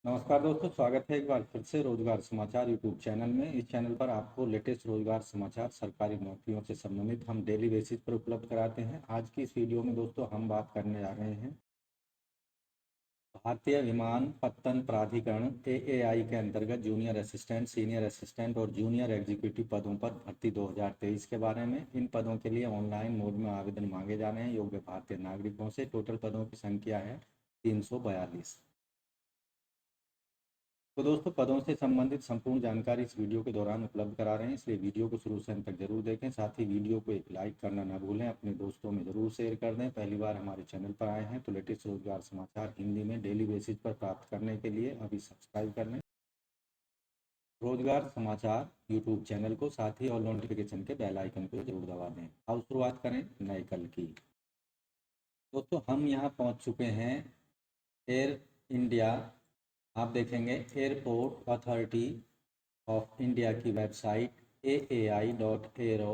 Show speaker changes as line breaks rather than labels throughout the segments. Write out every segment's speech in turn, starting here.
नमस्कार दोस्तों, स्वागत है एक बार फिर से रोजगार समाचार यूट्यूब चैनल में। इस चैनल पर आपको लेटेस्ट रोजगार समाचार सरकारी नौकरियों से संबंधित हम डेली बेसिस पर उपलब्ध कराते हैं। आज की इस वीडियो में दोस्तों हम बात करने जा रहे हैं भारतीय विमानपत्तन प्राधिकरण एएआई के अंतर्गत जूनियर असिस्टेंट, सीनियर असिस्टेंट और जूनियर एग्जीक्यूटिव पदों पर भर्ती 2023 के बारे में। इन पदों के लिए ऑनलाइन मोड में आवेदन मांगे जा रहे हैं योग्य भारतीय नागरिकों से। टोटल पदों की संख्या है 342। तो दोस्तों, पदों से संबंधित संपूर्ण जानकारी इस वीडियो के दौरान उपलब्ध करा रहे हैं, इसलिए वीडियो को शुरू से अंत तक जरूर देखें। साथ ही वीडियो को एक लाइक करना ना भूलें, अपने दोस्तों में जरूर शेयर कर दें। पहली बार हमारे चैनल पर आए हैं तो लेटेस्ट रोजगार समाचार हिंदी में डेली बेसिस पर प्राप्त करने के लिए अभी सब्सक्राइब कर लें रोजगार समाचार यूट्यूब चैनल को, साथ ही और नोटिफिकेशन के बेल आइकन को जरूर दबा दें। अब शुरुआत करें नए कल की। दोस्तों, हम यहाँ पहुँच चुके हैं एयर इंडिया। आप देखेंगे एयरपोर्ट अथॉरिटी ऑफ इंडिया की वेबसाइट aai.aero।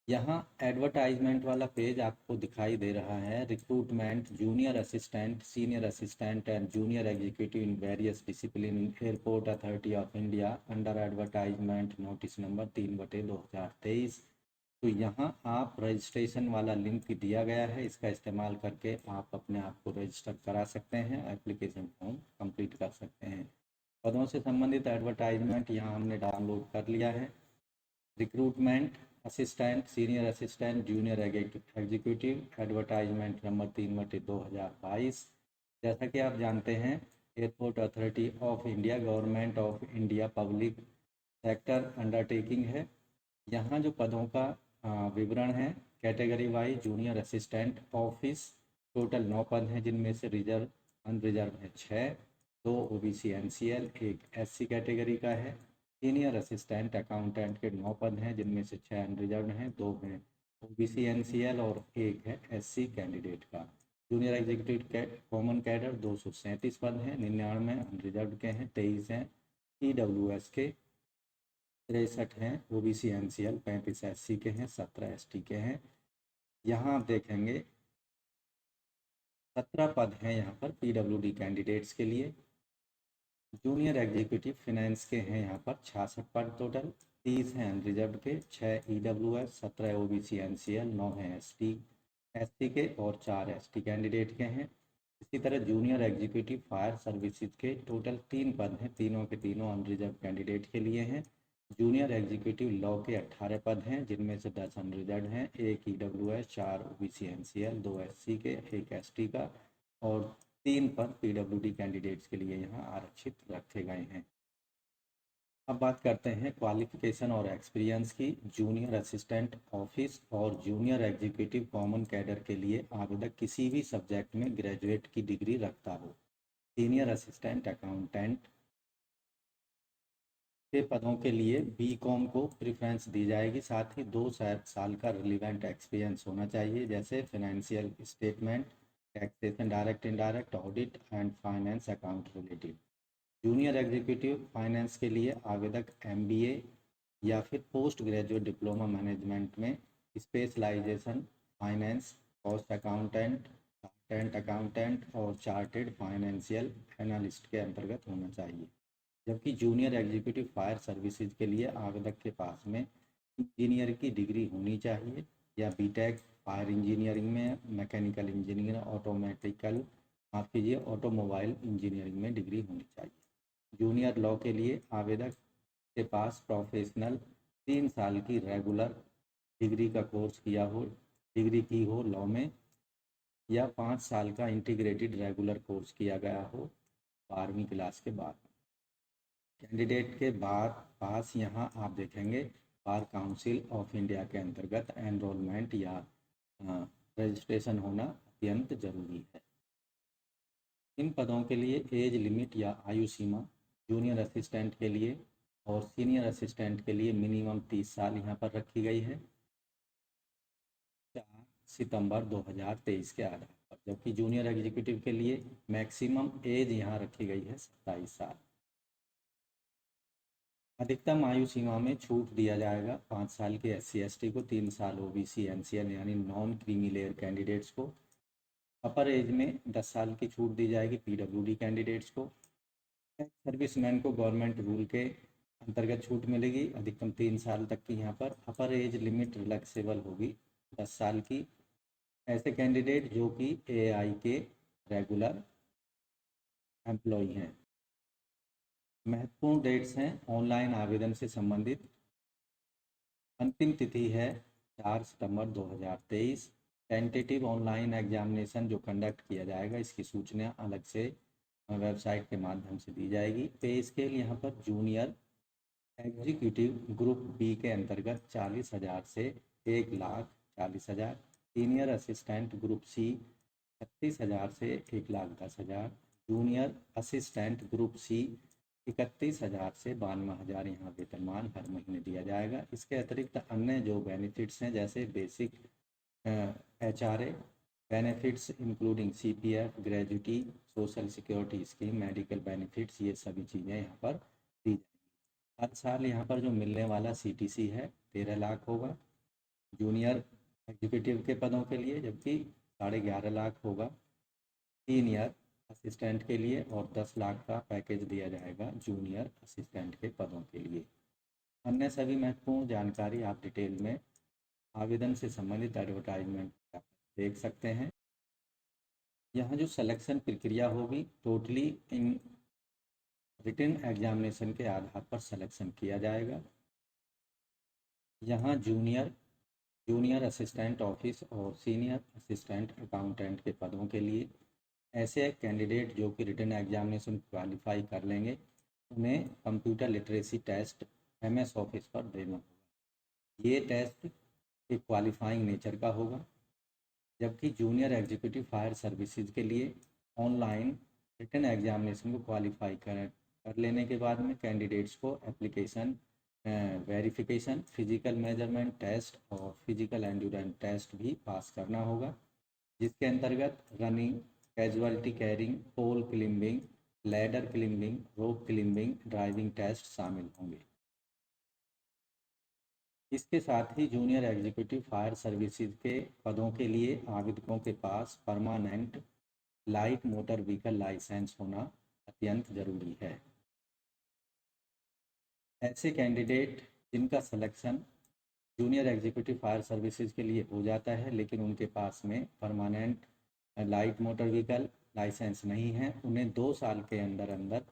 यहाँ एडवर्टाइजमेंट वाला पेज आपको दिखाई दे रहा है। Recruitment junior assistant, senior assistant and junior executive in various discipline in airport authority of India under advertisement notice number 3/2023। तो यहाँ आप रजिस्ट्रेशन वाला लिंक दिया गया है, इसका इस्तेमाल करके आप अपने आप को रजिस्टर करा सकते हैं, एप्लीकेशन फॉर्म कंप्लीट कर सकते हैं। पदों से संबंधित एडवर्टाइजमेंट यहाँ हमने डाउनलोड कर लिया है। Recruitment assistant, senior assistant, junior executive advertisement number 3/2022। जैसा कि आप जानते हैं, airport authority of India government of India public sector undertaking है। यहाँ जो पदों का विवरण है, category wise junior assistant office, total 9 पद हैं, जिनमें से रिजर्व अनरिजर्व है 6, 2 ओबीसी एनसीएल, एक एससी कैटेगरी का है। सीनियर असिस्टेंट अकाउंटेंट के 9 पद हैं, जिनमें से 6 अनरिजर्व हैं, 2 हैं ओबीसी एनसीएल और एक है एससी कैंडिडेट का। जूनियर एग्जीक्यूटिव कॉमन कैडर 237 पद हैं, 99 अनरिजर्व के हैं, 23 हैं ईडब्ल्यूएस के, 63 हैं ओबीसी एनसीएल, 35 एससी के हैं, 17 एसटी के हैं। यहाँ आप देखेंगे 17 पद हैं यहाँ पर पीडब्ल्यूडी कैंडिडेट्स के लिए। जूनियर एग्जीक्यूटिव फाइनेंस के हैं यहाँ पर 66 पद टोटल, 30 हैं अनरिजर्व के, 6 ईडब्ल्यूएस, 17 ओबीसी एनसीएल, 9 हैं एसटी के और 4 एसटी कैंडिडेट के हैं। इसी तरह जूनियर एग्जीक्यूटिव फायर सर्विसेज के टोटल 3 पद हैं, तीनों के तीनों अनरिजर्व कैंडिडेट के लिए हैं। जूनियर एग्जीक्यूटिव लॉ के 18 पद हैं, जिनमें से 10 अनरिजर्व हैं, 1 ईडब्ल्यूएस, 4 ओबीसी एनसीएल, 2 एससी के, 1 एसटी का और 3 पद पीडब्ल्यूडी कैंडिडेट्स के लिए यहाँ आरक्षित रखे गए हैं। अब बात करते हैं क्वालिफिकेशन और एक्सपीरियंस की। जूनियर असिस्टेंट ऑफिस और जूनियर एग्जीक्यूटिव कॉमन कैडर के लिए आवेदक किसी भी सब्जेक्ट में ग्रेजुएट की डिग्री रखता हो। सीनियर असिस्टेंट अकाउंटेंट के पदों के लिए बीकॉम को प्रेफरेंस दी जाएगी। साथ ही 2 साल का रिलीवेंट एक्सपीरियंस होना चाहिए, जैसे financial statement, taxation, direct indirect, audit and finance account related. Junior executive finance के लिए आवेदक एमबीए या फिर पोस्ट ग्रेजुएट डिप्लोमा मैनेजमेंट में specialisation finance, cost accountant, chartered accountant और चार्टेड फाइनेंशियल एनालिस्ट के अंतर्गत होना चाहिए। जबकि जूनियर एग्जीक्यूटिव फायर सर्विसेज के लिए आवेदक के पास में इंजीनियर की डिग्री होनी चाहिए या बीटेक फायर इंजीनियरिंग में, मैकेनिकल इंजीनियर, माफ़ कीजिए ऑटोमोबाइल इंजीनियरिंग में डिग्री होनी चाहिए। जूनियर लॉ के लिए आवेदक के पास प्रोफेशनल 3 साल की रेगुलर डिग्री का कोर्स किया हो, डिग्री की हो लॉ में, या 5 साल का इंटीग्रेटेड रेगुलर कोर्स किया गया हो 12वीं क्लास के बाद। कैंडिडेट के बाद पास यहाँ आप देखेंगे बार काउंसिल ऑफ इंडिया के अंतर्गत एनरोलमेंट या रजिस्ट्रेशन होना अत्यंत जरूरी है। इन पदों के लिए एज लिमिट या आयु सीमा जूनियर असिस्टेंट के लिए और सीनियर असिस्टेंट के लिए मिनिमम 30 साल यहाँ पर रखी गई है 4 सितंबर 2023 के आधार पर, जबकि जूनियर एग्जीक्यूटिव के लिए मैक्सिमम एज यहाँ रखी गई है 27 साल। अधिकतम आयु सीमा में छूट दिया जाएगा 5 साल के SC ST को, 3 साल OBC NCL यानी नॉन क्रीमी लेयर कैंडिडेट्स को, अपर एज में 10 साल की छूट दी जाएगी पीडब्ल्यूडी कैंडिडेट्स को। सर्विसमैन को गवर्नमेंट रूल के अंतर्गत छूट मिलेगी, अधिकतम 3 साल तक की। यहाँ पर अपर एज लिमिट रिलैक्सेबल होगी 10 साल की। ऐसे कैंडिडेट जो कि एआई के रेगुलर एम्प्लॉई हैं। महत्वपूर्ण डेट्स हैं ऑनलाइन आवेदन से संबंधित। अंतिम तिथि है 4 सितंबर 2023। टेंटेटिव ऑनलाइन एग्जामिनेशन जो कंडक्ट किया जाएगा, इसकी सूचना अलग से वेबसाइट के माध्यम से दी जाएगी। पे स्केल यहाँ पर जूनियर एग्जीक्यूटिव ग्रुप बी के अंतर्गत 40,000 से 1,40,000, सीनियर असिस्टेंट ग्रुप सी 36,000 से 1,10,000, जूनियर असिस्टेंट ग्रुप सी 31,000 से 92,000 यहाँ वेतनमान हर महीने दिया जाएगा। इसके अतिरिक्त अन्य जो बेनिफिट्स हैं जैसे basic HRA benefits including CPF, gratuity, social security scheme, medical benefits, ये सभी चीज़ें यहाँ पर दी जाएंगी। हर साल यहाँ पर जो मिलने वाला CTC है 13 लाख होगा जूनियर एग्जीक्यूटिव के पदों के लिए, जबकि 11.5 लाख होगा सीनियर असिस्टेंट के लिए, और 10 लाख का पैकेज दिया जाएगा जूनियर असिस्टेंट के पदों के लिए। अन्य सभी महत्वपूर्ण जानकारी आप डिटेल में आवेदन से संबंधित एडवर्टाइजमेंट देख सकते हैं। यहाँ जो सिलेक्शन प्रक्रिया होगी, टोटली इन रिटन एग्जामिनेशन के आधार पर सिलेक्शन किया जाएगा। यहाँ जूनियर असिस्टेंट ऑफिस और सीनियर असिस्टेंट अकाउंटेंट के पदों के लिए ऐसे कैंडिडेट जो कि रिटन एग्जामिनेशन क्वालिफाई कर लेंगे, उन्हें computer literacy test MS office पर देना होगा। ये टेस्ट एक क्वालिफाइंग नेचर का होगा। जबकि जूनियर एग्जीक्यूटिव फायर सर्विसेज के लिए ऑनलाइन रिटन एग्जामिनेशन को क्वालिफाई कर लेने के बाद में कैंडिडेट्स को application verification, physical measurement test और फिजिकल एंड्योरेंस टेस्ट भी पास करना होगा, जिसके अंतर्गत running, casualty carrying, pole climbing, ladder climbing, rope climbing, driving test शामिल होंगे। इसके साथ ही जूनियर एग्जीक्यूटिव फायर सर्विसेज के पदों के लिए आवेदकों के पास permanent light motor vehicle licence होना अत्यंत जरूरी है। ऐसे कैंडिडेट जिनका selection junior executive fire services के लिए हो जाता है लेकिन उनके पास में permanent light motor vehicle licence नहीं है, उन्हें 2 साल के अंदर अंदर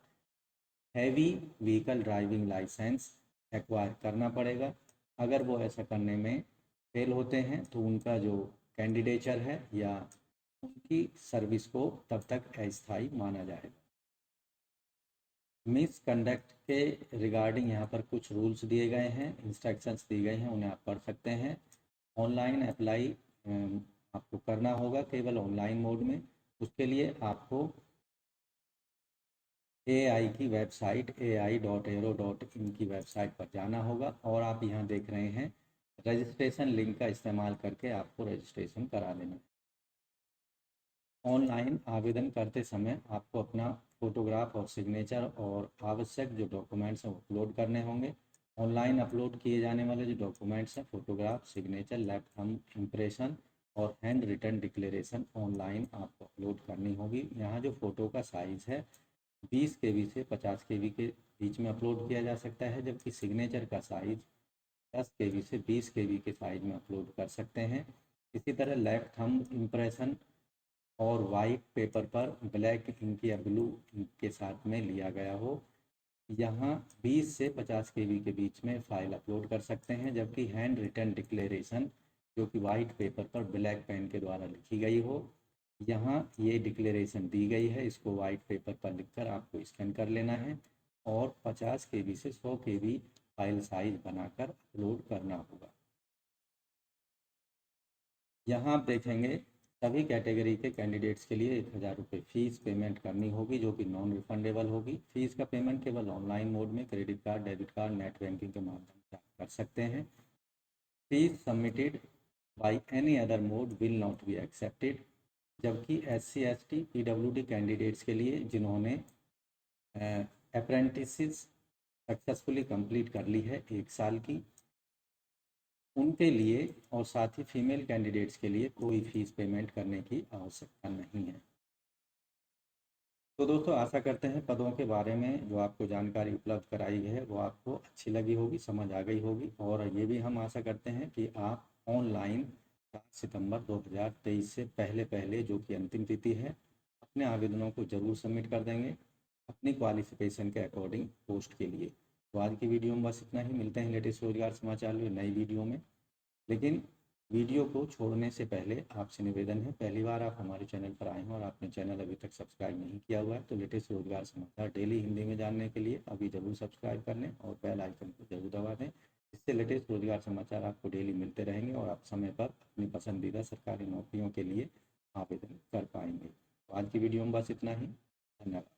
heavy vehicle driving licence acquire करना पड़ेगा। अगर वो ऐसा करने में फेल होते हैं तो उनका जो कैंडिडेचर है या उनकी सर्विस को तब तक अस्थायी माना जाएगा। मिस कंडक्ट के रिगार्डिंग यहाँ पर कुछ रूल्स दिए गए हैं, इंस्ट्रक्शंस दी गई हैं, उन्हें आप पढ़ सकते हैं। ऑनलाइन अप्लाई आपको करना होगा केवल ऑनलाइन मोड में। उसके लिए आपको AI की वेबसाइट ai.aero.in की वेबसाइट पर जाना होगा और आप यहाँ देख रहे हैं रजिस्ट्रेशन लिंक का इस्तेमाल करके आपको रजिस्ट्रेशन करा लेना है। ऑनलाइन आवेदन करते समय आपको अपना फोटोग्राफ और सिग्नेचर और आवश्यक जो डॉक्यूमेंट्स हैं अपलोड करने होंगे। ऑनलाइन अपलोड किए जाने वाले जो डॉक्यूमेंट्स हैं photograph, signature, left thumb impression और हैंड रिटन डिक्लेरेशन ऑनलाइन आपको अपलोड करनी होगी। यहाँ जो फ़ोटो का साइज़ है 20 KB से 50 KB के बीच में अपलोड किया जा सकता है, जबकि सिग्नेचर का साइज़ 10 KB से 20 KB के साइज़ में अपलोड कर सकते हैं। इसी तरह लेफ्ट थंब इम्प्रेशन और वाइट पेपर पर ब्लैक इंक या ब्लू इंक के साथ में लिया गया हो, यहाँ 20 से 50 KB के बीच में फ़ाइल अपलोड कर सकते हैं। जबकि हैंड रिटन डिक्लेरेशन जो कि वाइट पेपर पर ब्लैक पेन के द्वारा लिखी गई हो, यहाँ ये डिक्लेरेशन दी गई है, इसको वाइट पेपर पर लिखकर आपको स्कैन कर लेना है और 50 KB से 100 KB फाइल साइज बनाकर अपलोड करना होगा। यहाँ आप देखेंगे सभी कैटेगरी के कैंडिडेट्स के लिए 1,000 रुपये फ़ीस पेमेंट करनी होगी जो कि नॉन रिफंडेबल होगी। फ़ीस का पेमेंट केवल ऑनलाइन मोड में credit card, debit card, net banking के माध्यम से आप कर सकते हैं। Fees submitted by any other mode will not be accepted. जबकि SC ST PWD कैंडिडेट्स के लिए जिन्होंने अप्रेंटिसेस सक्सेसफुली कंप्लीट कर ली है 1 साल की, उनके लिए और साथ ही फीमेल कैंडिडेट्स के लिए कोई फीस पेमेंट करने की आवश्यकता नहीं है। तो दोस्तों आशा करते हैं पदों के बारे में जो आपको जानकारी उपलब्ध कराई है वो आपको अच्छी लगी होगी, समझ आ गई होगी, और ये भी हम आशा करते हैं कि आप ऑनलाइन 4 सितंबर 2023 से पहले पहले, जो कि अंतिम तिथि है, अपने आवेदनों को ज़रूर सबमिट कर देंगे अपनी क्वालिफिकेशन के अकॉर्डिंग पोस्ट के लिए। तो आज की वीडियो में बस इतना ही। मिलते हैं लेटेस्ट रोजगार समाचार में नई वीडियो में। लेकिन वीडियो को छोड़ने से पहले आपसे निवेदन है, पहली बार आप हमारे चैनल पर आए हैं और आपने चैनल अभी तक सब्सक्राइब नहीं किया हुआ है तो लेटेस्ट रोजगार समाचार डेली हिंदी में जानने के लिए अभी ज़रूर सब्सक्राइब कर लें और बेल आइकन को जरूर दबा दें। इससे लेटेस्ट रोजगार समाचार आपको डेली मिलते रहेंगे और आप समय पर अपनी पसंदीदा सरकारी नौकरियों के लिए आवेदन कर पाएंगे। तो आज की वीडियो में बस इतना ही। धन्यवाद।